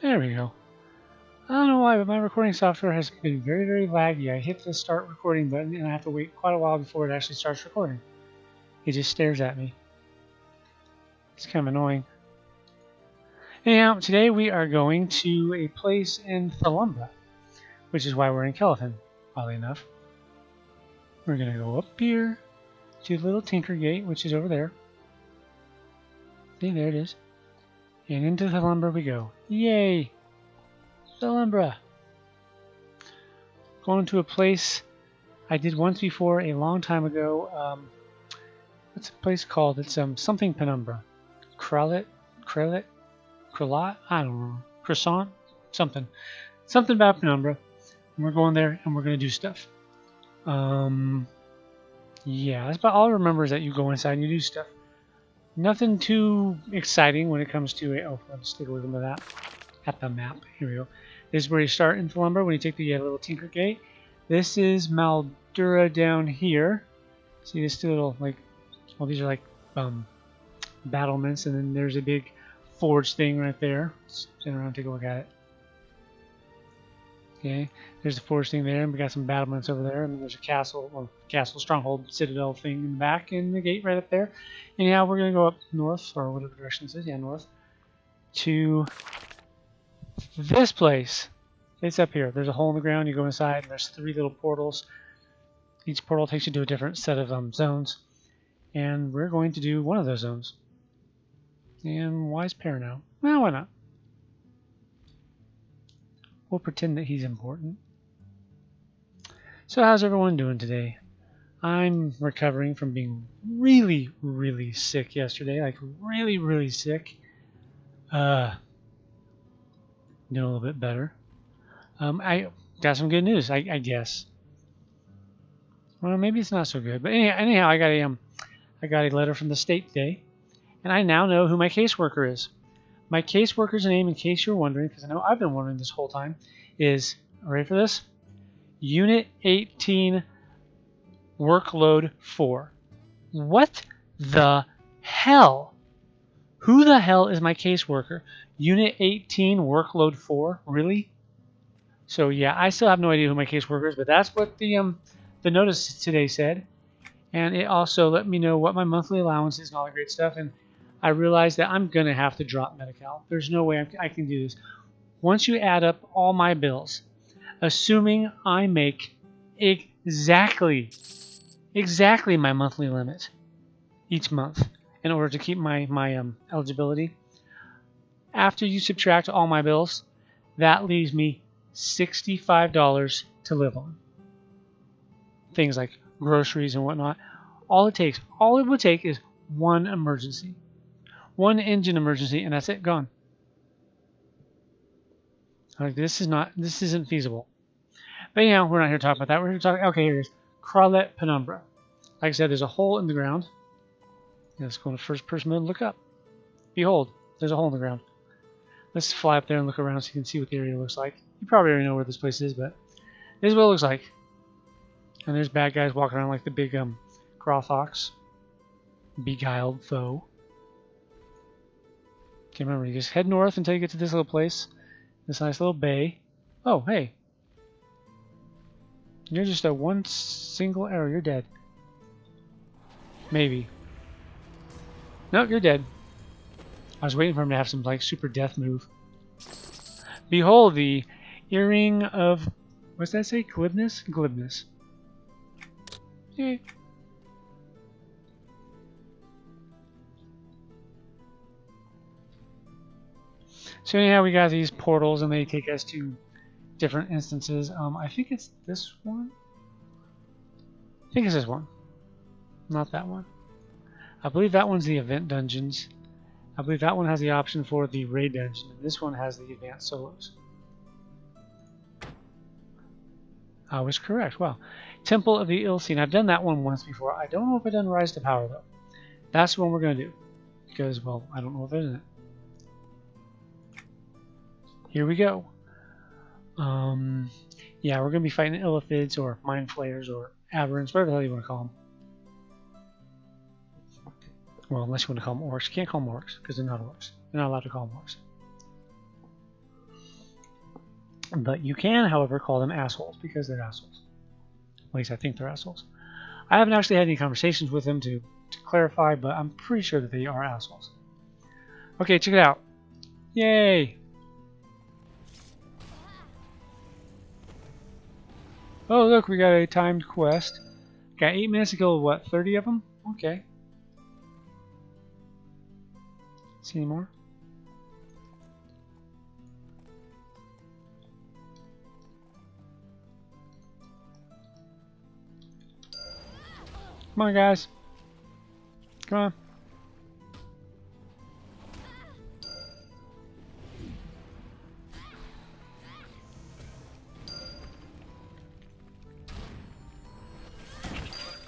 There we go. I don't know why, but my recording software has been very, very laggy. I hit the start recording button and I have to wait quite a while before it actually starts recording. It just stares at me. It's kind of annoying. Anyhow, today we are going to a place in Thalumbra, which is why we're in Kelvin, oddly enough. We're going to go up here to the little Tinker Gate, which is over there. See, there it is. And into Thalumbra we go. Yay! Thalumbra! Going to a place I did once before a long time ago. What's the place called? It's something Penumbra. Krallet? I don't know. Croissant? Something. Something about Penumbra. And we're going there and we're going to do stuff. Yeah, that's about all I remember is that you go inside and you do stuff. Nothing too exciting when it comes to a... Oh, let's take a look at that. At the map. Here we go. This is where you start in Thalumbra when you take the little Tinker Gate. This is Maldura down here. See this little, like... Well, these are like battlements, and then there's a big forge thing right there. Let's stand around and take a look at it. Okay, there's the forge thing there, and we got some battlements over there, and then there's a castle, well, castle, stronghold, citadel thing in the back, and the gate right up there. Anyhow, we're going to go up north, or whatever direction this is, yeah, north, to this place. It's up here. There's a hole in the ground, you go inside, and there's 3 little portals. Each portal takes you to a different set of zones, and we're going to do one of those zones. And why is Pear now? Well, why not? We'll pretend that he's important. So how's everyone doing today? I'm recovering from being really, really sick yesterday. Like really, really sick. Doing a little bit better. I got some good news, I guess. Well, maybe it's not so good. But anyhow, I got a letter from the state today. And I now know who my caseworker is. My caseworker's name, in case you're wondering, because I know I've been wondering this whole time, is, ready for this? Unit 18 Workload 4. What the hell? Who the hell is my caseworker? Unit 18 Workload 4? Really? So yeah, I still have no idea who my caseworker is, but that's what the notice today said. And it also let me know what my monthly allowance is and all that great stuff. And I realized that I'm going to have to drop Medi-Cal. There's no way I can do this. Once you add up all my bills, assuming I make exactly my monthly limit each month in order to keep my eligibility, after you subtract all my bills, that leaves me $65 to live on. Things like groceries and whatnot. All it would take is one emergency. One engine emergency, and that's it, gone. Like, this isn't feasible. But anyhow, we're not here to talk about that. We're here to talk, okay, here it is. Krallet Penumbra. Like I said, there's a hole in the ground. Let's go into first person mode and look up. Behold, there's a hole in the ground. Let's fly up there and look around so you can see what the area looks like. You probably already know where this place is, but this is what it looks like. And there's bad guys walking around like the big Grothox. Beguiled foe. Okay, remember, you just head north until you get to this little place. This nice little bay. Oh, hey. You're just a one single arrow. You're dead. Maybe. Nope, you're dead. I was waiting for him to have some, like, super death move. Behold the earring of... What's that say? Glibness? Glibness. Yay. So anyhow, we got these portals, and they take us to different instances. I think it's this one. I think it's this one. Not that one. I believe that one's the event dungeons. I believe that one has the option for the raid dungeon, and this one has the advanced solos. I was correct. Wow. Temple of the Ill-Seen. I've done that one once before. I don't know if I've done Rise to Power, though. That's the one we're going to do. Because, well, I don't know if it's in it. Here we go. Yeah, we're going to be fighting Illithids or Mind Flayers or Aberrants, whatever the hell you want to call them. Well, unless you want to call them orcs. You can't call them orcs because they're not orcs. You're not allowed to call them orcs. But you can, however, call them assholes because they're assholes. At least I think they're assholes. I haven't actually had any conversations with them to clarify, but I'm pretty sure that they are assholes. Okay, check it out. Yay! Oh, look, we got a timed quest. Got 8 minutes to kill, what, 30 of them? Okay. See any more? Come on, guys. Come on.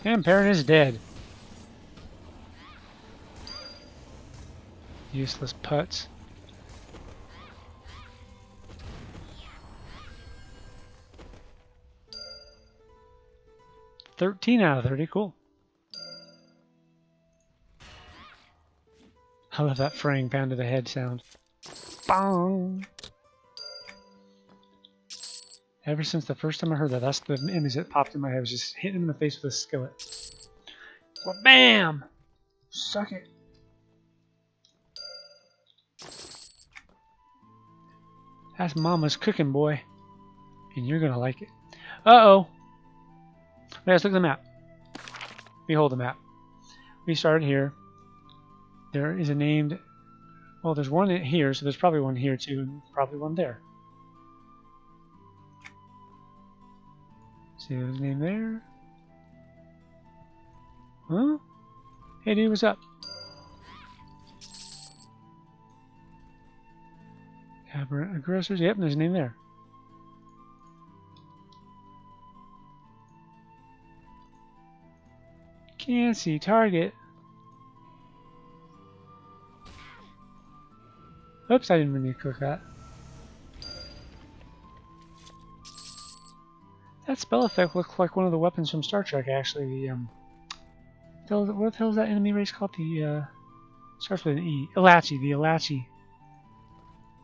And Perrin is dead. Useless putts. $13 out of 30, cool. I love that fraying pound to the head sound. Bong! Ever since the first time I heard that, that's the image that popped in my head. Was just hitting him in the face with a skillet. Well, bam! Suck it. That's Mama's cooking, boy. And you're gonna like it. Uh-oh! Let's look at the map. Behold the map. We started here. There is a named... Well, there's one here, so there's probably one here too, and probably one there. See his name there? Huh? Hey dude, what's up? Aberrant aggressors. Yep, there's a name there. Can't see target. Oops, I didn't mean to click that. That spell effect looked like one of the weapons from Star Trek, actually. What the hell is that enemy race called? Starts with an E. Ilachi, the Ilachi.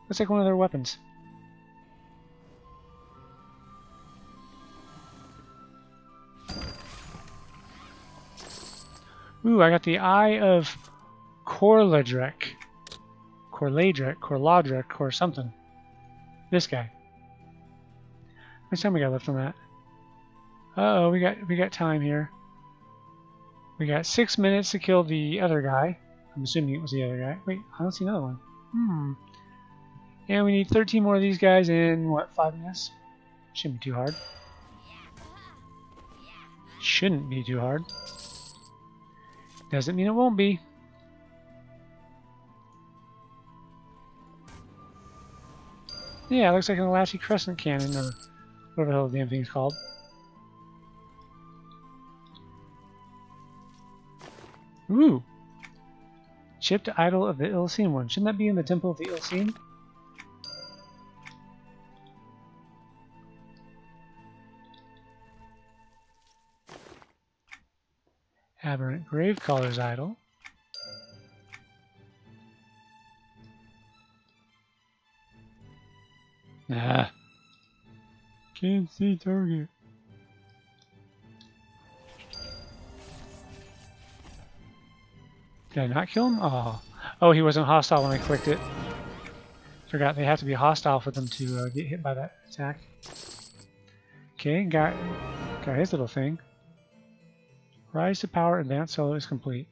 Looks like one of their weapons. Ooh, I got the Eye of Korladrek. Korladrek, or something. This guy. How much time we got left on that? Uh-oh, we got time here. We got 6 minutes to kill the other guy. I'm assuming it was the other guy. Wait, I don't see another one. And we need 13 more of these guys in, what, 5 minutes? Shouldn't be too hard. Shouldn't be too hard. Doesn't mean it won't be. Yeah, it looks like an Ilachi Crescent Cannon, or whatever the hell the damn thing's called. Ooh! Chipped Idol of the Ill-Seen One. Shouldn't that be in the Temple of the Ill-Seen? Aberrant Gravecaller's Idol. Nah. Can't see target. Did I not kill him? Oh, he wasn't hostile when I clicked it. Forgot they have to be hostile for them to get hit by that attack. Okay, got his little thing. Rise to power, advanced solo is complete.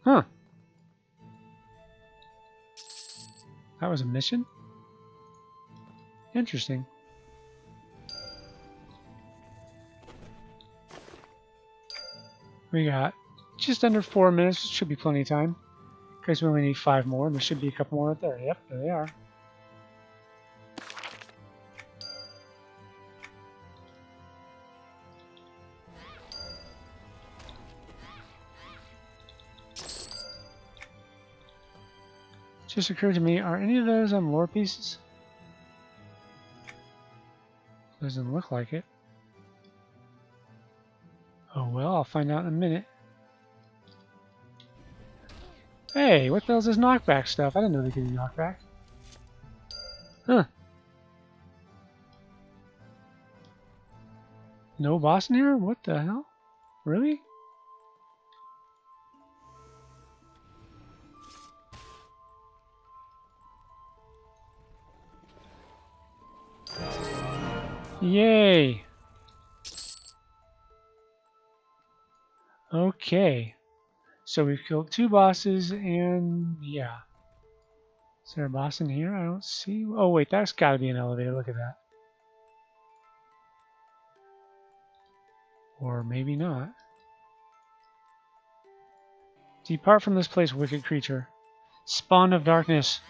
Huh. That was a mission? Interesting. We got just under 4 minutes. Should be plenty of time. Because we only need 5 more, and there should be a couple more right there. Yep, there they are. Just occurred to me, are any of those lore pieces? Doesn't look like it. Oh well, I'll find out in a minute. Hey, what the hell is this knockback stuff? I didn't know they could do knockback. Huh. No boss in here? What the hell? Really? Yay! Okay. So we've killed 2 bosses and yeah. Is there a boss in here? I don't see. Oh wait, that's gotta be an elevator. Look at that. Or maybe not. Depart from this place, wicked creature. Spawn of darkness.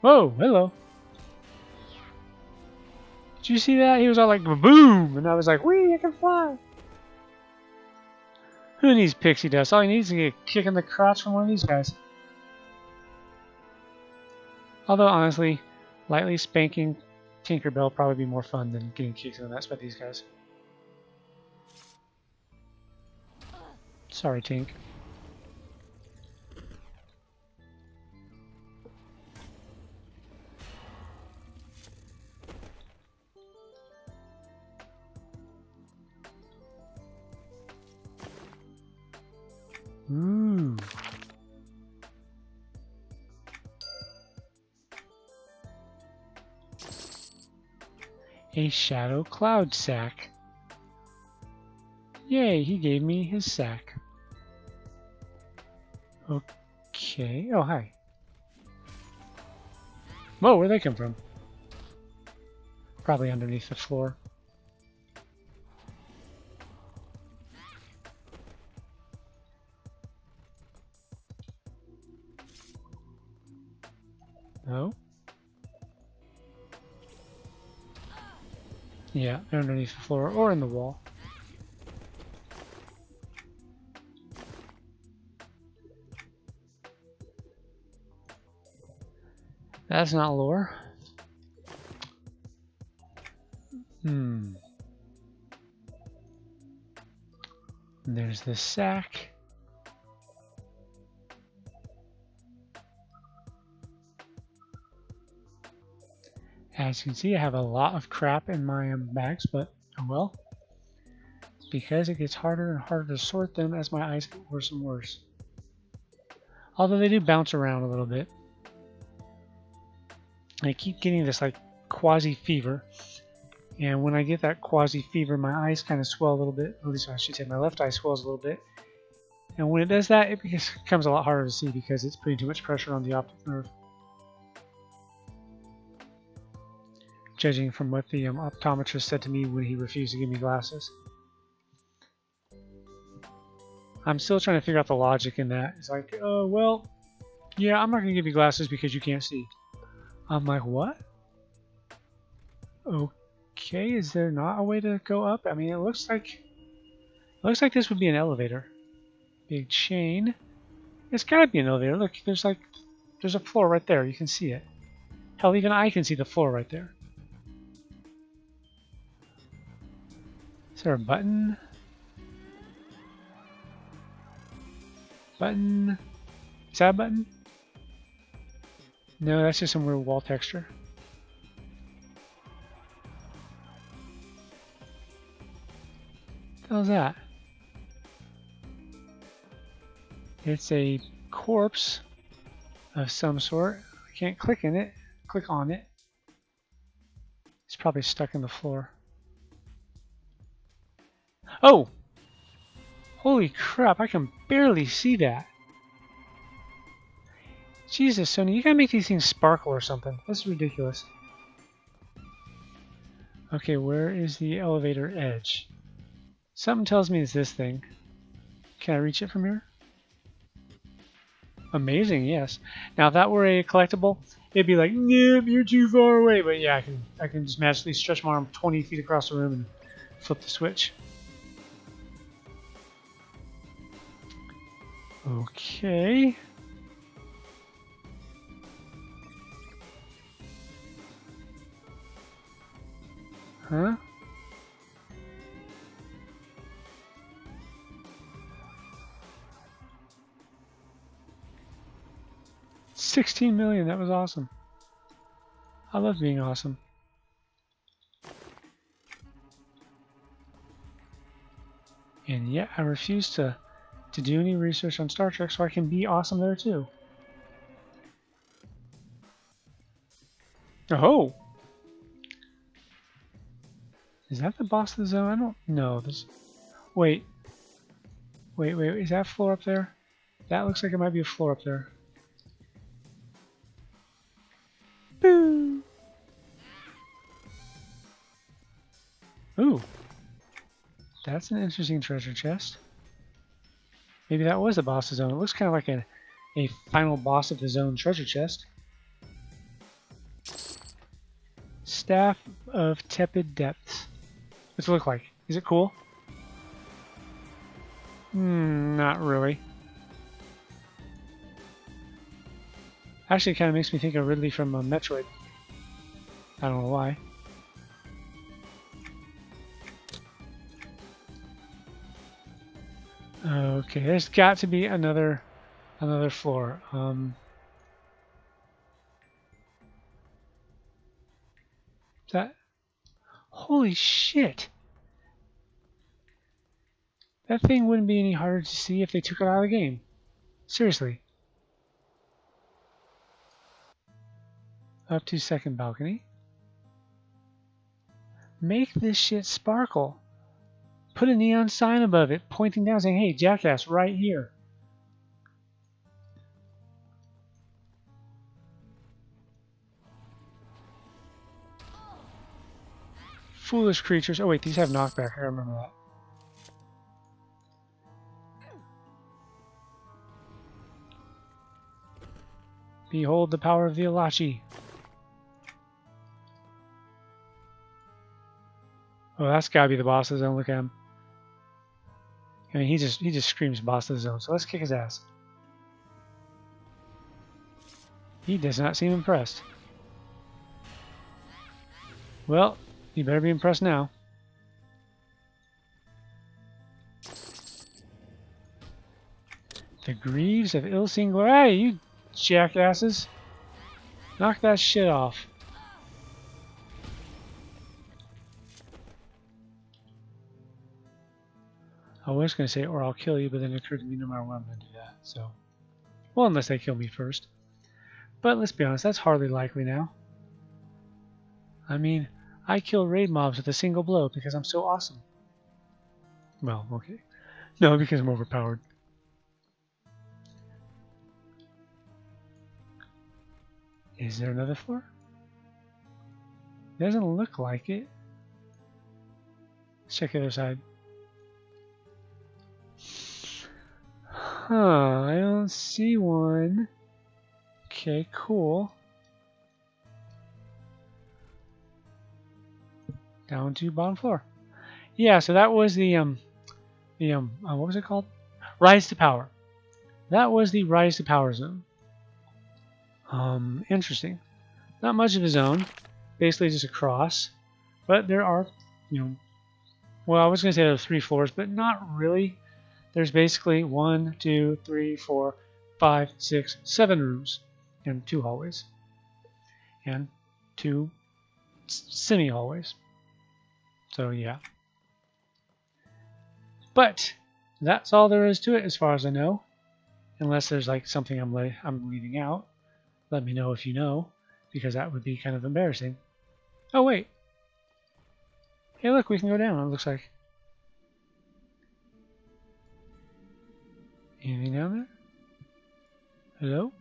Whoa, hello. Did you see that? He was all like, boom! And I was like, wee, I can fly. Who needs pixie dust? All he needs is to get a kick in the crotch from one of these guys. Although, honestly, lightly spanking Tinkerbell would probably be more fun than getting kicked in the nuts by these guys. Sorry, Tink. Ooh. A shadow cloud sack. Yay, he gave me his sack. Okay. Oh, hi. Whoa, where'd they come from? Probably underneath the floor. No? Yeah, they're underneath the floor or in the wall. That's not lore. There's the sack. As you can see, I have a lot of crap in my bags, but oh well. Because it gets harder and harder to sort them as my eyes get worse and worse. Although they do bounce around a little bit. I keep getting this like quasi fever. And when I get that quasi fever, my eyes kind of swell a little bit. At least I should say my left eye swells a little bit. And when it does that, it becomes a lot harder to see because it's putting too much pressure on the optic nerve. Judging from what the optometrist said to me when he refused to give me glasses. I'm still trying to figure out the logic in that. It's like, oh, well, yeah, I'm not going to give you glasses because you can't see. I'm like, what? Okay, is there not a way to go up? I mean, it looks like this would be an elevator. Big chain. It's got to be an elevator. Look, there's a floor right there. You can see it. Hell, even I can see the floor right there. Is there a button? Button? Is that a button? No, that's just some weird wall texture. What the hell is that? It's a corpse of some sort. I can't click on it. It's probably stuck in the floor. Oh! Holy crap, I can barely see that. Jesus, Sony, you gotta make these things sparkle or something. This is ridiculous. Okay, where is the elevator edge? Something tells me it's this thing. Can I reach it from here? Amazing, yes. Now if that were a collectible, it'd be like, nope, you're too far away. But yeah, I can just magically stretch my arm 20 feet across the room and flip the switch. Okay. Huh? 16 million, that was awesome. I love being awesome. And yet I refuse to do any research on Star Trek so I can be awesome there too. Oh! Is that the boss of the zone? I don't know. Wait. Wait, is that floor up there? That looks like it might be a floor up there. Boo! Ooh. That's an interesting treasure chest. Maybe that was the boss of the zone. It looks kind of like a final boss of the zone treasure chest. Staff of Tepid Depths. What's it look like? Is it cool? Not really. Actually, it kind of makes me think of Ridley from Metroid. I don't know why. Okay, there's got to be another floor. That. Holy shit! That thing wouldn't be any harder to see if they took it out of the game. Seriously. Up to second balcony. Make this shit sparkle. Put a neon sign above it, pointing down saying, hey, jackass, right here. Foolish creatures. Oh wait, these have knockback. I remember that. Behold the power of the Alachi. Oh, that's gotta be the boss of the zone. Look at him. I mean, he just screams boss of the zone. So let's kick his ass. He does not seem impressed. Well, you better be impressed now. The Greaves of Ill-Seen Glory. Hey, you jackasses. Knock that shit off. I was going to say, or I'll kill you, but then it occurred to me no matter what I'm going to do that. So, well, unless they kill me first. But let's be honest, that's hardly likely now. I mean, I kill raid mobs with a single blow because I'm so awesome. Well, okay. No, because I'm overpowered. Is there another floor? Doesn't look like it. Let's check the other side. Huh, I don't see one. Okay, cool. Down to bottom floor. Yeah, so that was the what was it called? Rise to Power. That was the Rise to Power zone. Interesting. Not much of a zone. Basically just a cross. But there are, well, I was going to say there are 3 floors, but not really. There's basically 1, 2, 3, 4, 5, 6, 7 rooms and 2 hallways. And 2 semi-hallways. So, yeah. But that's all there is to it as far as I know. Unless there's like something I'm leaving out. Let me know if you know, because that would be kind of embarrassing. Oh, wait. Hey, look, we can go down, it looks like. Anything down there? Hello?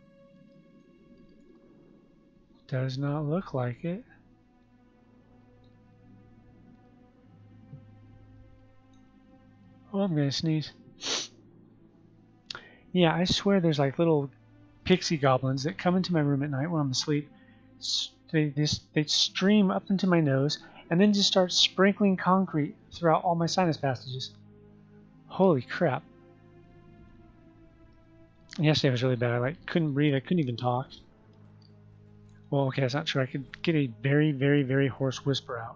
Does not look like it. Oh, I'm gonna sneeze. Yeah, I swear there's like little pixie goblins that come into my room at night when I'm asleep. They stream up into my nose and then just start sprinkling concrete throughout all my sinus passages. Holy crap. Yesterday was really bad. I couldn't breathe. I couldn't even talk. Well, okay, that's not true. I could get a very, very, very hoarse whisper out.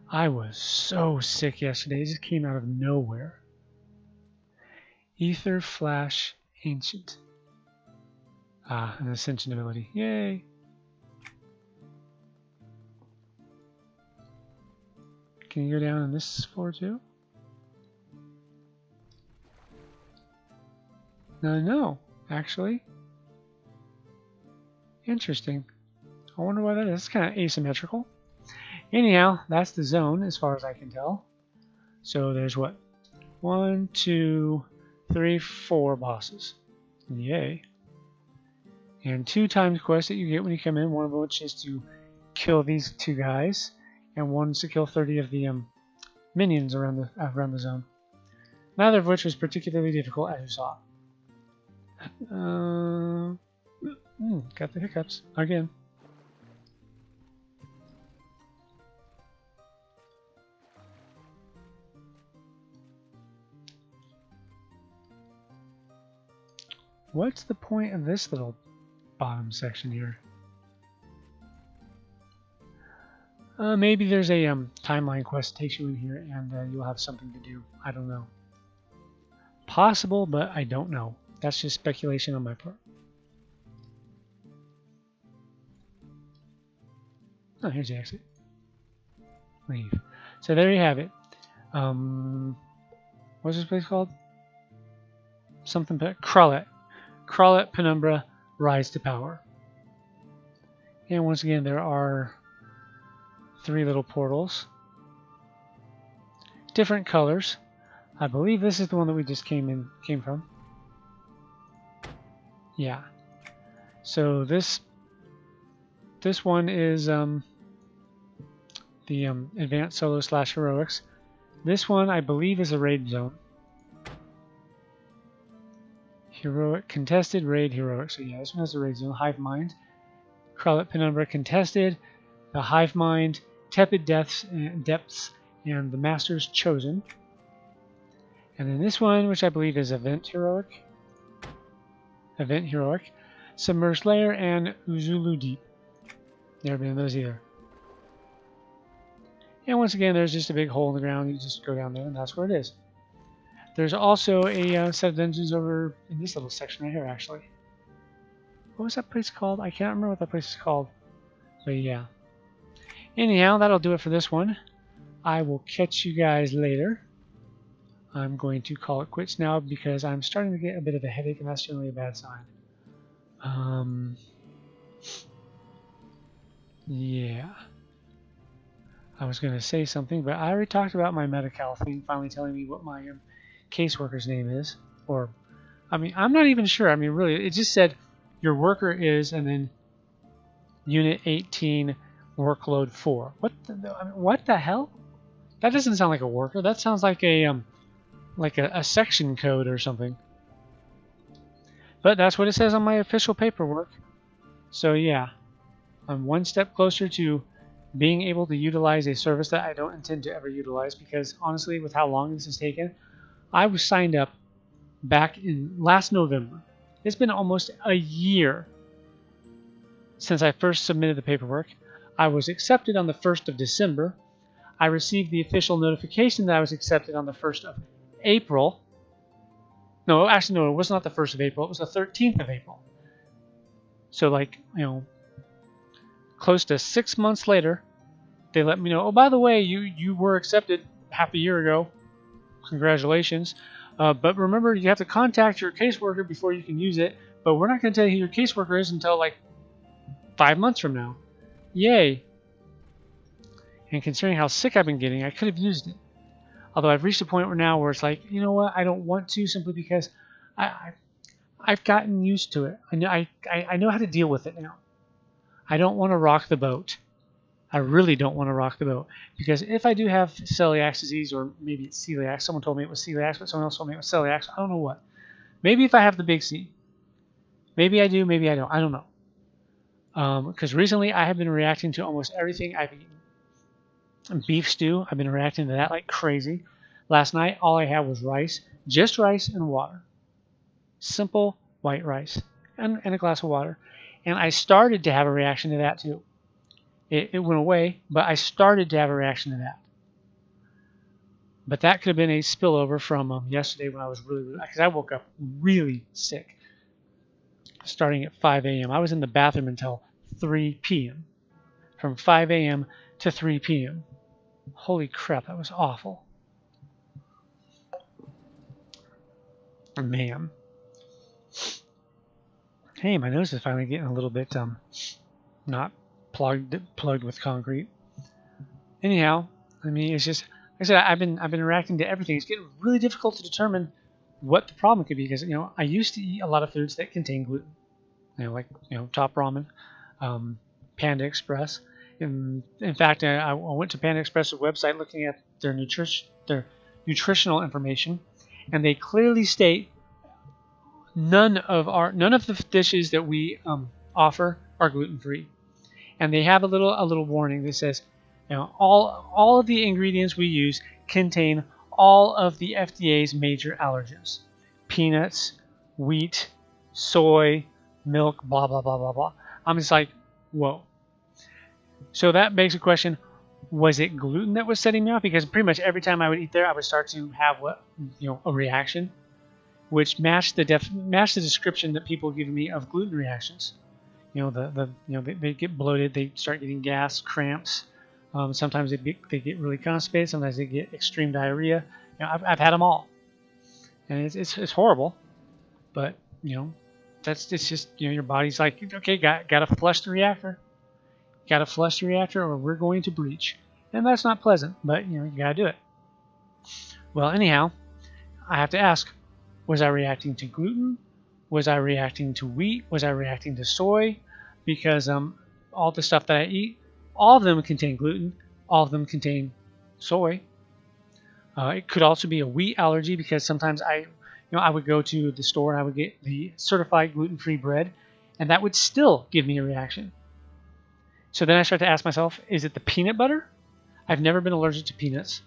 I was so sick yesterday. It just came out of nowhere. Ether Flash Ancient. Ah, an ascension ability. Yay! Can you go down on this floor too? No, actually. Interesting. I wonder why that is. It's kind of asymmetrical. Anyhow, that's the zone as far as I can tell. So there's what? 1, 2, 3, 4 bosses. Yay. And 2 times quests that you get when you come in. One of which is to kill these 2 guys, and one's to kill 30 of the minions around the zone. Neither of which was particularly difficult, as you saw. Got the hiccups again. What's the point of this little bottom section here? Maybe there's a timeline quest that takes you in here and you'll have something to do. I don't know. Possible, but I don't know. That's just speculation on my part. Oh, here's the exit. Leave. So there you have it. What's this place called? Something, Crawlet. Crawlet, Penumbra, Rise to Power. And once again, there are 3 little portals. Different colors. I believe this is the one that we just came from. Yeah. So this one is the advanced solo / heroics. This one I believe is a raid zone. Heroic contested, raid, heroic. So yeah, this one has a raid zone. Hive Mind, Crawlet, Penumbra, contested. The Hive Mind, tepid depths, and the Master's Chosen. And then this one, which I believe is event heroic, Submerged Lair, and Uzulu Deep. Never been in those either. And once again, there's just a big hole in the ground. You just go down there, and that's where it is. There's also a set of dungeons over in this little section right here, actually. What was that place called? I can't remember what that place is called. But yeah. Anyhow, that'll do it for this one. I will catch you guys later. I'm going to call it quits now because I'm starting to get a bit of a headache, and that's generally a bad sign. Yeah. I was going to say something, but I already talked about my Medi-Cal thing finally telling me what my caseworker's name is. Or, I mean, I'm not even sure. I mean, really, it just said your worker is, and then Unit 18, workload 4. What the hell? That doesn't sound like a worker. That sounds like a section code or something. But that's what it says on my official paperwork. So yeah, I'm one step closer to being able to utilize a service that I don't intend to ever utilize, because honestly, with how long this has taken, I was signed up back in last November. It's been almost a year since I first submitted the paperwork. I was accepted on the 1st of December. I received the official notification that I was accepted on the 1st of April. No, actually, no, it was not the 1st of April. It was the 13th of April. So, like, you know, close to 6 months later, they let me know, oh, by the way, you were accepted half a year ago. Congratulations. But remember, you have to contact your caseworker before you can use it. But we're not going to tell you who your caseworker is until, like, 5 months from now. Yay. And considering how sick I've been getting, I could have used it. Although I've reached a point where it's like, you know what, I don't want to, simply because I've gotten used to it. I know how to deal with it now. I don't want to rock the boat. I really don't want to rock the boat. Because if I do have celiac disease, or maybe it's celiac, someone told me it was celiac, but someone else told me it was celiac, I don't know what. Maybe if I have the big C. Maybe I do, maybe I don't. I don't know. Because recently I have been reacting to almost everything I've eaten. Beef stew, I've been reacting to that like crazy. Last night, all I had was rice, just rice and water. Simple white rice and a glass of water. And I started to have a reaction to that too. It went away, but I started to have a reaction to that. But that could have been a spillover from yesterday when I was really, because I woke up really sick. starting at 5 a.m. I was in the bathroom until 3 p.m. From 5 a.m. to 3 p.m. Holy crap, that was awful. Man. Hey, my nose is finally getting a little bit not plugged with concrete. Anyhow, I mean, it's just, like I said, I've been reacting to everything. It's getting really difficult to determine what the problem could be, because I used to eat a lot of foods that contain gluten, like Top Ramen, Panda Express. In fact, I went to Panda Express's website looking at their nutritional information, and they clearly state none of the dishes that we offer are gluten-free. And they have a little warning that says, all of the ingredients we use contain all of the FDA's major allergens: peanuts, wheat, soy, milk, blah blah blah blah blah. I'm just like, whoa. So that begs the question: was it gluten that was setting me off? Because pretty much every time I would eat there, I would start to have a reaction, which matched the description that people give me of gluten reactions. They get bloated, they start getting gas, cramps. Sometimes they get really constipated. Sometimes they get extreme diarrhea. I've had them all, and it's horrible. But it's just your body's like, okay, gotta flush the reactor. Gotta flush the reactor, or we're going to breach, and that's not pleasant. But you gotta do it. Well, anyhow, I have to ask: was I reacting to gluten? Was I reacting to wheat? Was I reacting to soy? Because all the stuff that I eat, all of them contain gluten. All of them contain soy. It could also be a wheat allergy, because sometimes I would go to the store and I would get the certified gluten-free bread, and that would still give me a reaction. So then I start to ask myself, is it the peanut butter? I've never been allergic to peanuts,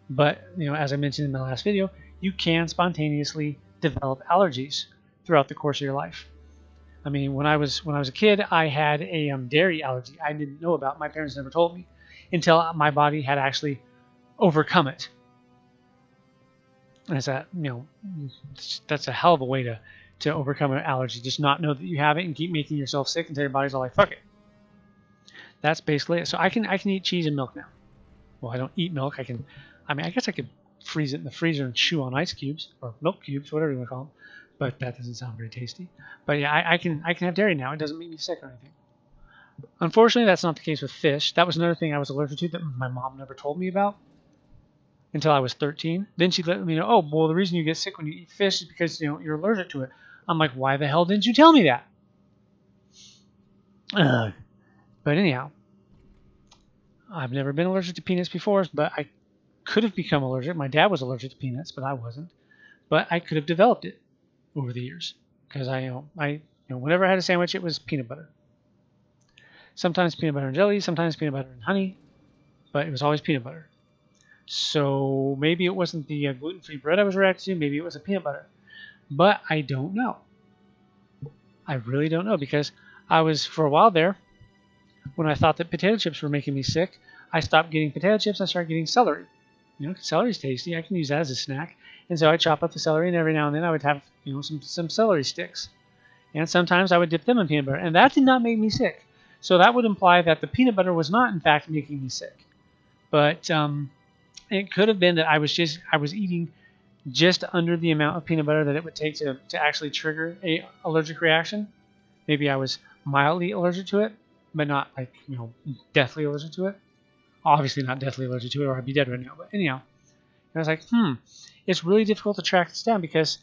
but as I mentioned in my last video, you can spontaneously develop allergies throughout the course of your life. I mean, when I was a kid, I had a dairy allergy I didn't know about. My parents never told me until my body had actually overcome it. And that's a hell of a way to overcome an allergy. Just not know that you have it and keep making yourself sick until your body's all like, fuck it. That's basically it. So I can eat cheese and milk now. Well, I don't eat milk. I guess I could freeze it in the freezer and chew on ice cubes or milk cubes, whatever you want to call them. But that doesn't sound very tasty. But yeah, I can have dairy now. It doesn't make me sick or anything. Unfortunately, that's not the case with fish. That was another thing I was allergic to that my mom never told me about until I was 13. Then she let me know, oh, well, the reason you get sick when you eat fish is because you're allergic to it. I'm like, why the hell didn't you tell me that? But anyhow, I've never been allergic to peanuts before, but I could have become allergic. My dad was allergic to peanuts, but I wasn't. But I could have developed it over the years, because whenever I had a sandwich, it was peanut butter. Sometimes peanut butter and jelly, sometimes peanut butter and honey, but it was always peanut butter. So maybe it wasn't the gluten-free bread I was reacting to, maybe it was a peanut butter. But I don't know. I really don't know, because I was, for a while there, when I thought that potato chips were making me sick, I stopped getting potato chips. I started getting celery. Celery's tasty. I can use that as a snack. And so I chop up the celery, and every now and then I would have some celery sticks. And sometimes I would dip them in peanut butter, and that did not make me sick. So that would imply that the peanut butter was not, in fact, making me sick. But it could have been that I was eating just under the amount of peanut butter that it would take to actually trigger a allergic reaction. Maybe I was mildly allergic to it, but not like deathly allergic to it. Obviously not deathly allergic to it, or I'd be dead right now. But anyhow, I was like, it's really difficult to track this down, because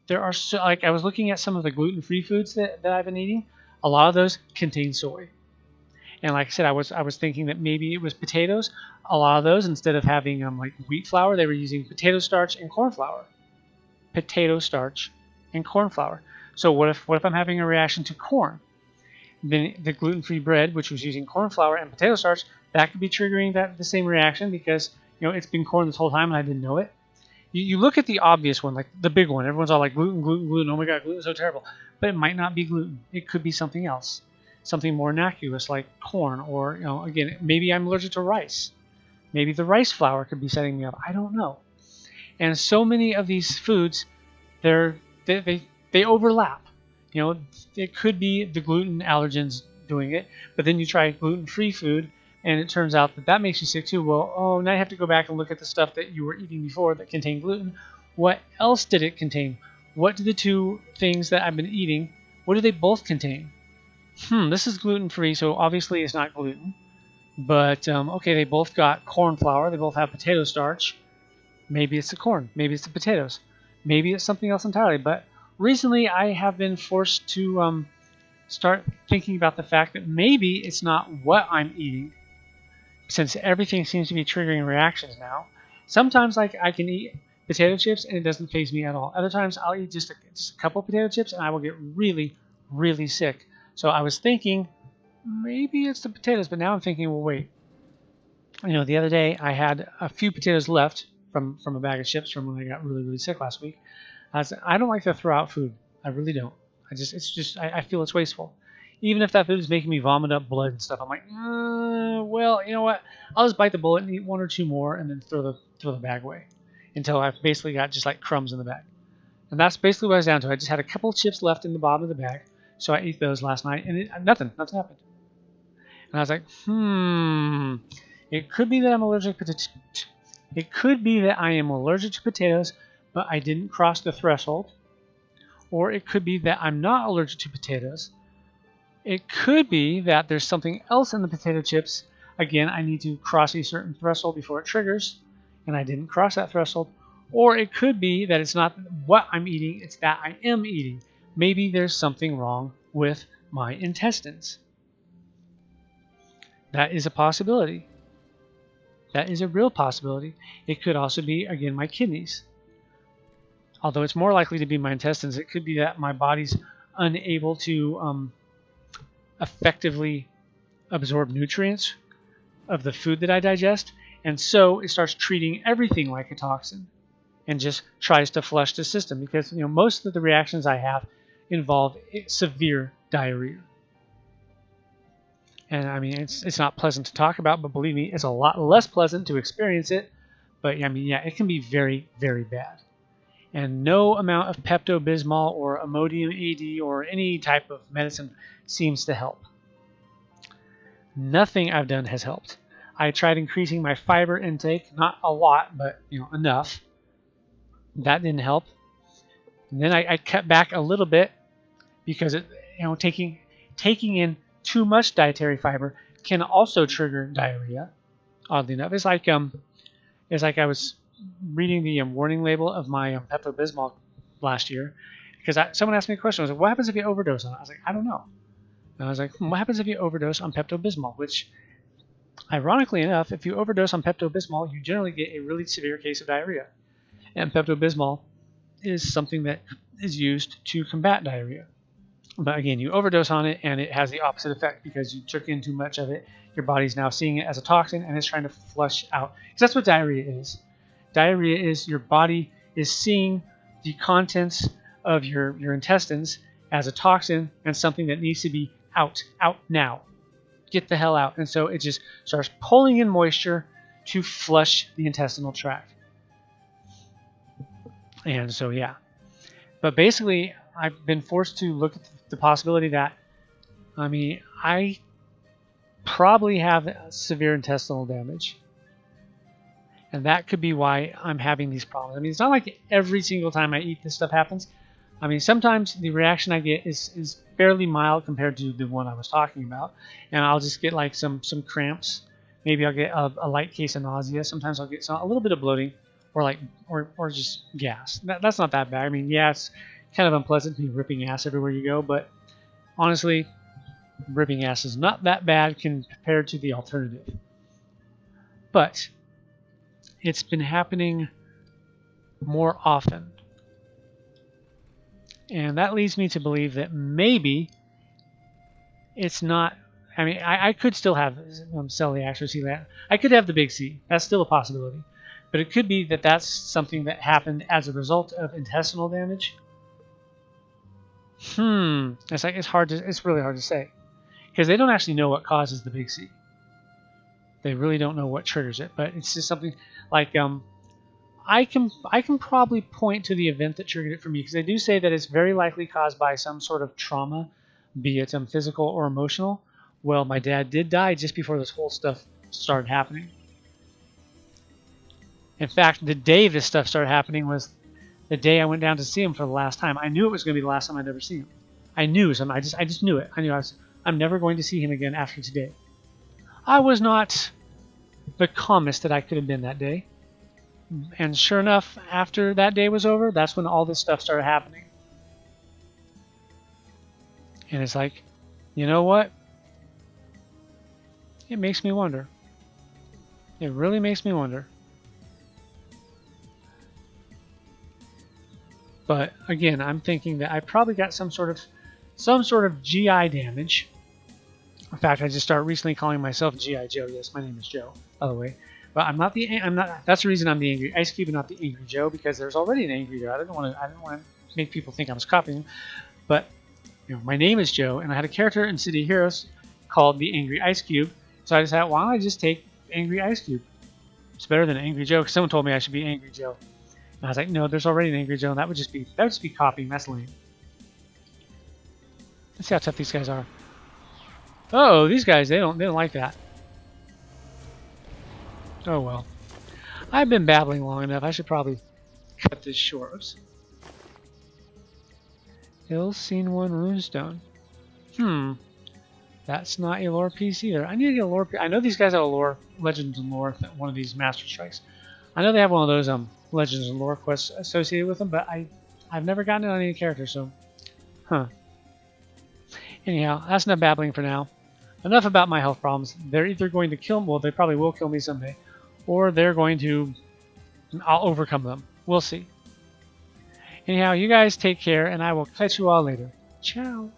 there are I was looking at some of the gluten-free foods that I've been eating. A lot of those contain soy, and like I said, I was thinking that maybe it was potatoes. A lot of those, instead of having like wheat flour, they were using potato starch and corn flour. Potato starch and corn flour. So what if I'm having a reaction to corn? Then the gluten-free bread, which was using corn flour and potato starch, that could be triggering the same reaction, because it's been corn this whole time and I didn't know it. You look at the obvious one, like the big one. Everyone's all like, gluten, gluten, gluten. Oh my god, gluten's so terrible. But it might not be gluten. It could be something else, something more innocuous like corn, or again, maybe I'm allergic to rice. Maybe the rice flour could be setting me up. I don't know. And so many of these foods, they overlap. You know, it could be the gluten allergens doing it, but then you try gluten-free food, and it turns out that that makes you sick too. Well, oh, now you have to go back and look at the stuff that you were eating before that contained gluten. What else did it contain? What do the two things that I've been eating, what do they both contain? This is gluten-free, so obviously it's not gluten. But, okay, they both got corn flour. They both have potato starch. Maybe it's the corn. Maybe it's the potatoes. Maybe it's something else entirely. But recently I have been forced to start thinking about the fact that maybe it's not what I'm eating, since everything seems to be triggering reactions now. Sometimes I can eat potato chips and it doesn't faze me at all. Other times I'll eat just a couple potato chips and I will get really, really sick. So I was thinking maybe it's the potatoes, but now I'm thinking, well, wait. You know, the other day I had a few potatoes left from a bag of chips from when I got really, really sick last week. I don't like to throw out food. I really don't. I feel it's wasteful. Even if that food is making me vomit up blood and stuff, I'm like, well, you know what? I'll just bite the bullet and eat one or two more and then throw the bag away until I've basically got just like crumbs in the bag. And that's basically what I was down to. I just had a couple chips left in the bottom of the bag, so I ate those last night, and nothing happened. And I was like, it could be that I'm allergic It could be that I am allergic to potatoes, but I didn't cross the threshold. Or it could be that I'm not allergic to potatoes. It could be that there's something else in the potato chips. Again, I need to cross a certain threshold before it triggers, and I didn't cross that threshold. Or it could be that it's not what I'm eating, it's that I am eating. Maybe there's something wrong with my intestines. That is a possibility. That is a real possibility. It could also be, again, my kidneys. Although it's more likely to be my intestines, it could be that my body's unable to effectively absorb nutrients of the food that I digest, and so it starts treating everything like a toxin and just tries to flush the system, because most of the reactions I have involve severe diarrhea. And I mean, it's not pleasant to talk about, but believe me, it's a lot less pleasant to experience it. But I mean, yeah, it can be very, very bad. And no amount of Pepto-Bismol or Imodium AD or any type of medicine seems to help. Nothing I've done has helped. I tried increasing my fiber intake, not a lot, but enough. That didn't help. And then I cut back a little bit because taking in too much dietary fiber can also trigger diarrhea. Oddly enough, it's like I was reading the warning label of my Pepto-Bismol last year, because someone asked me a question. I was like, "What happens if you overdose on it?" I was like, "I don't know." And I was like, "What happens if you overdose on Pepto-Bismol?" Which, ironically enough, if you overdose on Pepto-Bismol, you generally get a really severe case of diarrhea. And Pepto-Bismol is something that is used to combat diarrhea. But again, you overdose on it, and it has the opposite effect because you took in too much of it. Your body's now seeing it as a toxin, and it's trying to flush out. Because that's what diarrhea is. Diarrhea is your body is seeing the contents of your intestines as a toxin and something that needs to be out now. Get the hell out. And so it just starts pulling in moisture to flush the intestinal tract. And so, yeah. But basically, I've been forced to look at the possibility that, I probably have severe intestinal damage. And that could be why I'm having these problems. It's not like every single time I eat this stuff happens. Sometimes the reaction I get is fairly mild compared to the one I was talking about. And I'll just get like some cramps. Maybe I'll get a light case of nausea. Sometimes I'll get a little bit of bloating or just gas. That's not that bad. Yeah, it's kind of unpleasant to be ripping ass everywhere you go, but honestly, ripping ass is not that bad compared to the alternative. But it's been happening more often. And that leads me to believe that maybe it's not. I could still have celiac or celiac. I could have the big C. That's still a possibility. But it could be that that's something that happened as a result of intestinal damage. It's really hard to say, because they don't actually know what causes the big C. They really don't know what triggers it. But it's just something like I can probably point to the event that triggered it for me, because they do say that it's very likely caused by some sort of trauma, be it physical or emotional. Well, my dad did die just before this whole stuff started happening. In fact, the day this stuff started happening was the day I went down to see him for the last time. I knew it was going to be the last time I'd ever see him. I knew something. I just knew it. I knew I'm never going to see him again after today. I was not the calmest that I could have been that day. And sure enough, after that day was over, that's when all this stuff started happening. And it's like, you know what? It makes me wonder. It really makes me wonder. But again, I'm thinking that I probably got some sort of GI damage. In fact, I just started recently calling myself GI Joe. Yes, my name is Joe, by the way. But I'm not. That's the reason I'm the Angry Ice Cube and not the Angry Joe, because there's already an Angry Joe. I didn't want to make people think I was copying him. But my name is Joe, and I had a character in City Heroes called the Angry Ice Cube. So I decided, why don't I just take Angry Ice Cube? It's better than Angry Joe, because someone told me I should be Angry Joe. And I was like, no, there's already an Angry Joe, and that would just be copying. That's lame. Let's see how tough these guys are. Oh, these guys, they don't like that. Oh well. I've been babbling long enough. I should probably cut this short. Oops. Ill seen one runestone. That's not a lore piece either. I need to get a lore piece. I know these guys have a lore, Legends and Lore, one of these Master Strikes. I know they have one of those Legends and Lore quests associated with them, but I've never gotten it on any character, so Anyhow, that's enough babbling for now. Enough about my health problems. They're either going to kill me, well, they probably will kill me someday, or I'll overcome them. We'll see. Anyhow, you guys take care, and I will catch you all later. Ciao.